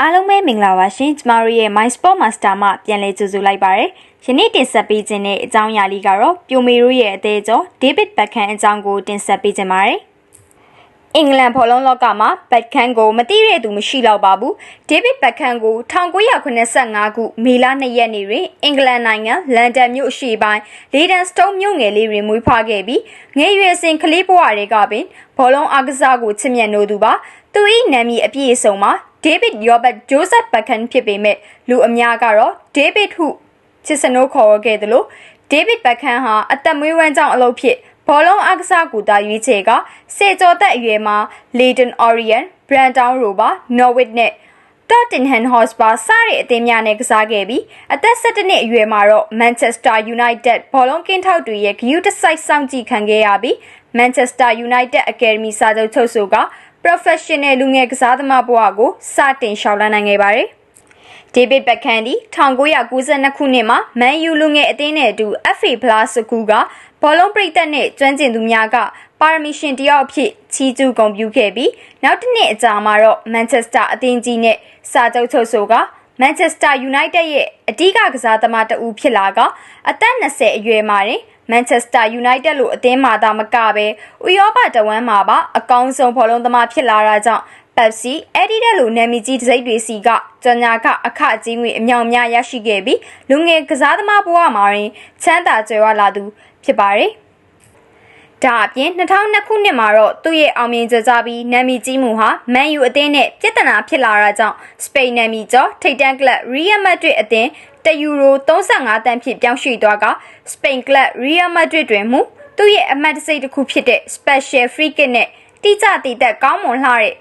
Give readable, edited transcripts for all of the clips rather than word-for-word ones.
အားလုံးပဲမင်္ဂလာပါရှင်ကျမတို့ရဲ့ My Sport Master မှာပြန်လည်ကြိုဆိုလိုက်ပါရစေ။ယနေ့တင်ဆက်ပေးခြင်းတဲ့အကြောင်းအရာလေးကတော့ပြိုမေတို့ရဲ့အသေးကျော် David Beckham အကြောင်းကိုတင်ဆက်ပေးခြင်းပါတယ်။အင်္ဂလန်ဘောလုံးလောကမှာ Beckham ကိုမသိတဲ့သူမရှိတော့ပါဘူး။ David Beckham ကို1985ခုမေလ2ရက်နေ့တွင်အင်္ဂလန်နိုင်ငံလန်ဒန်မြို့အရှေ့ပိုင်းလေဒန်စတုန်းမြို့ငယ်လေးတွင်မွေးဖွားခဲ့ပြီးငယ်ရွယ်စဉ်ကလေးဘဝတွေကပင်ဘောလုံးအားကစားကိုချစ်မြတ်နိုးသူပါ။သူ၏နာမည်အပြည့်အစုံမှာDavid Robert Joseph Beckham ဖြစ်ပေမဲ့လူအများကတော့ David ဟုချစ်စနိုးခေါ်ခဲ့တယ်လို့ David Beckham ဟာအသက်မွေးဝမ်းကြောင်းအလုပ်ဖြစ်ဘောလုံးအားကစားကိုတာရွေးချယ်ကစေကျော်သက်အရွယ်မှာ Leyton Orient, Brandon Rovers, Norwich နဲ့ Tottenham Hotspur စတဲ့အသင်းများနဲ့ကစားခဲ့ပြီးအသက်17နှစ်အရွယ်မှာတော့ Manchester United ဘောလုံးကင်းထောက်တွေရဲ့ဂရုတစိုက်စောင့်ကြည့်ခံခဲ့ရပြီး Manchester United Academy စာချုပ်ချုပ်ဆိုကProfessional လူငယ်ကစားသမားဘဝကိုစတင်ရှောက်လန်းနိုင်ခဲ့ပါတယ်။ David Beckham ဒီ1992ခုနှစ်မှာ Man U လူငယ်အသင်းနဲ့အတူ FA Plus စကူကဘောလုံးပရိသတ်နဲ့ကျွမ်းကျင်သူများကပါရမီရှင်တယောက်အဖြစ်ချီးကျူးဂုဏ်ပြုခဲ့ပြီးနောက်တစ်နှစ်အကြာမှာတော့ Manchester အသင်းကြီးနဲ့စာချုပ်ချုပ်ဆိုက Manchester United ရဲ့အဓိကကစားသမားတဦးဖြစ်လာကအသက်20အရွယ်မှာတင်Manchester United လို့အသင်းမှာသာမကပဲဥရောပတဝမ်းမှာပါအကောင်းဆုံးဘောလုံးသမားဖြစ်လာတာကြောင့် Pepsi, Adidas လိုနာမည်ကြီးတစိမ့်တွေစီကကြော်ညာခအခကြီးငွေအမြောက်အများရရှိခဲ့ပြီးလူငယ်ကစားသမားဘဝမှာရင်ချမ်းသာကြွယ်ဝလာသူဖြစ်ပါတယ်။ဒါအပြင်2002ခုနှစ်မှာတော့သူ့ရဲ့အောင်မြင်ကြကြပြီးနာမည်ကြီးမှုဟာ Man U အသင်းနဲ့ပြဿနာဖြစ်လာတာကြောင့်စပိန်နာမည်ကျော်ထိပ်တန်းကလပ် Real Madrid အသင်းယူရို35တန်းဖြင့်ပြောင်းရွှေ့သွားကစပိန်ကလပ် Real Madrid တွင်မူသူ့ရဲ့အမှတ်တစိမ့်တစ်ခုဖြစ်တဲ့ Special Free Kick နဲ့တိကျတည်သက်ကောင်းမွန်လှတဲ့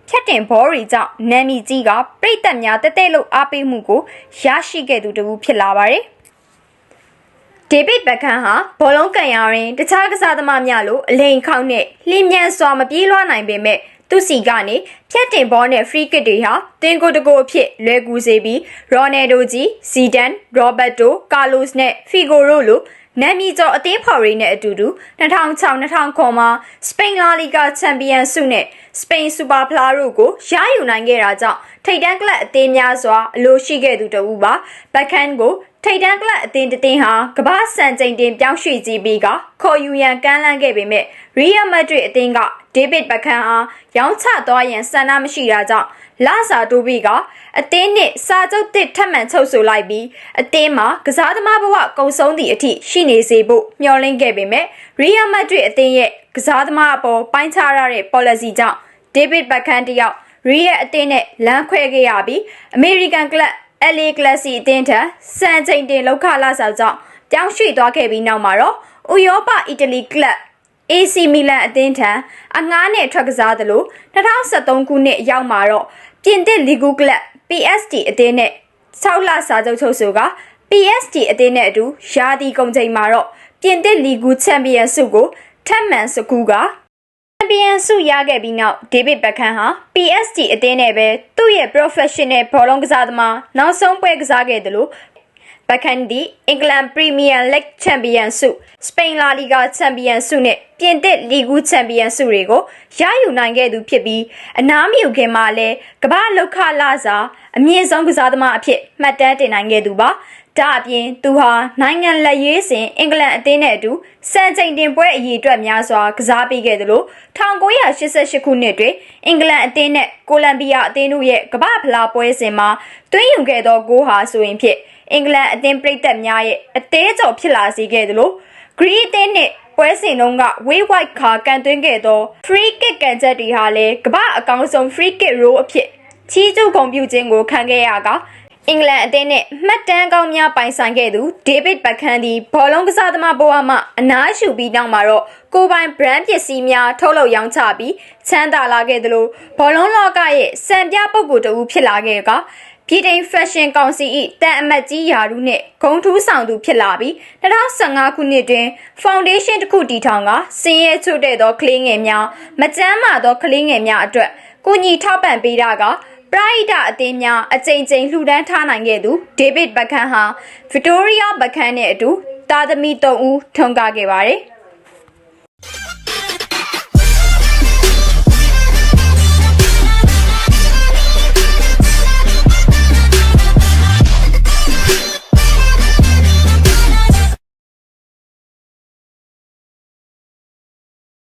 ဖြတ်တင်ဘောရီကြောင့်နာမည်ကြီးကပြိတ္တများတဲတဲလို့အားပေးမှုကိုရရှိခဲ့သူတစ်ဦးဖြစ်လာပါတယ်။ David Beckham ဟာဘောလုံးကန်ရရင်တခြားကစားသမားများလိုအလိန်ခေါင်းနဲ့လျင်မြန်စွာမပြေးလွှားနိုင်ပေမဲ့သူစီကနေဖြတ်တင်ဘောနဲ့ free kick တွေဟာတင်ကိုတကိုအဖြစ်လွယ်ကူစေပြီး Ronaldo ကြီး Zidane, Roberto Carlos နဲ့ Figo တို့လိုနာမည်ကျော်အသင်းဖော်တွေနဲ့အတူတူ2006-2009မှာစပိန်လာလီဂါချန်ပီယံဆုနဲ့စပိန်စူပါဖလားတို့ကိုရယူနိုင်ခဲ့တာကြောင့်ထိပ်တန်းကလပ်အသင်းများစွာအလိုရှိခဲ့သူတဦးပါဘက်ခန်ကိုထိပ်တန်းကလပ်အသင်းတစ်သင်းဟာကမ္ဘာစံချိန်တင်ပြောင်းရွှေ့ကြည့်ပြီးကခေါ်ယူရန်ကမ်းလှမ်းခဲ့ပေမဲ့ Real Madrid အသင်းက David Beckham အားရောင်းချသွားရန်ဆန္ဒမရှိတာကြောင့်လာစာတိုးပြီးကအသင်းနဲ့စာချုပ်တစ်ထပ်မံချုပ်ဆိုလိုက်ပြီးအသင်းမှာကစားသမားဘဝကုံဆုံးသည့်အထိရှိနေစေဖို့မျှော်လင့်ခဲ့ပေမဲ့ Real Madrid အသင်းရဲ့ကစားသမားအပေါ်ပိုင်းခြားရတဲ့ policy ကြောင့် David Beckham တယောက် Real အသင်းနဲ့လမ်းခွဲခဲ့ရပြီး American Club LA Galaxy အသင်းထံစံချိန်တင်လောက်ခလာစာကြောင့်ပြောင်းရွှေ့သွားခဲ့ပြီးနောက်မှာတော့ဥရောပအီတလီကလပ်AC Milan အသင်းထံအငှားနဲ့ထွက်ကစားသလို2013ခုနှစ်ရောက်မှာတော့ပြင်သစ်လီဂူကလပ် PSG အသင်းနဲ့6လစာချုပ်ချုပ်ဆိုက PSG အသင်းနဲ့အတူရာသီကုန်ချိန်မှာတော့ပြင်သစ်လီဂူချန်ပီယံဆုကိုထပ်မံစကူကချန်ပီယံဆုရခဲ့ပြီးနောက် David Beckham ဟာ PSG အသင်းနဲ့ပဲသူ့ရဲ့ professional ဘောလုံးကစားသမားနောက်ဆုံးပွဲကစားခဲ့တယ်လို့Beckham ဒီ England Premier League ချန်ပီယံဆုစပိန်လာလီဂါချန်ပီယံဆုနဲ့ပြင်သစ်လီဂူချန်ပီယံဆုတွေကိုရယူနိုင်ခဲ့သူဖြစ်ပြီးအနားမယူခင်မှာလည်းကမ္ဘာလောက်ခလာစာအမြင့်ဆုံးကစားသမားအဖြစ်မှတ်တမ်းတင်နိုင်ခဲ့သူပါဒါအပြင်သူဟာနိုင်ငံလက်ရွေးစင်အင်္ဂလန်အသင်းနဲ့အတူစံချိန်တင်ပွဲအရေးအတွက်များစွာကစားပေးခဲ့တယ်လို့1988ခုနှစ်တွင်အင်္ဂလန်အသင်းနဲ့ကိုလံဘီယာအသင်းတို့ရဲ့ကမ္ဘာဖလားပွဲစဉ်မှာသွင်းယူခဲ့သောဂိုးဟာဆိုရင်ဖြင့်အင်္ဂလန်အသင်းပရိသတ်များရဲ့အသေးကျော်ဖြစ်လာစေခဲ့တယ်လို့ဂရီအသင်းနဲ့ပွဲစဉ်တုန်းက Way White ခါကန်သွင်းခဲ့သော free kick ကန်ချက်တွေဟာလည်းကမ္ဘာအကောင်းဆုံး free kick roll အဖြစ်ချီးကျူးဂုဏ်ပြုခြင်းကိုခံခဲ့ရကအင်္ဂလန်အသင်းနဲ့မှတ်တမ်းကောင်းများပိုင်ဆိုင်ခဲ့သူ David Beckham ဒီဘောလုံးကစားသမားဘဝမှာအနားယူပြီးနောက်မှာတော့ကိုပိုင် brand ပစ္စည်းများထုတ်လုပ်ရောင်းချပြီးချမ်းသာလာခဲ့တယ်လို့ဘောလုံးလောကရဲ့စံပြပုဂ္ဂိုလ်တဦးဖြစ်လာခဲ့ကပြည်ထိုင်ဖက်ရှင်ကောင်စီ၏တန်အမတ်ကြီးယာရုနဲ့ဂုံထူးဆောင်သူဖြစ်လာပြီး2015ခုနှစ်တွင်ဖောင်ဒေးရှင်းတစ်ခုတည်ထောင်ကစင်ရဲချို့တဲ့သောကလေးငယ်များမကျန်းမာသောကလေးငယ်များအတွက်ကူညီထောက်ပံ့ပေးတာကပရိုက်တာအသင်းများအကြိမ်ကြိမ်လှူဒန်းထားနိုင်ခဲ့သူ David Beckham ဟာ Victoria Beckham နဲ့အတူသားသမီး3ဦးထွန်းကားခဲ့ပါတယ်။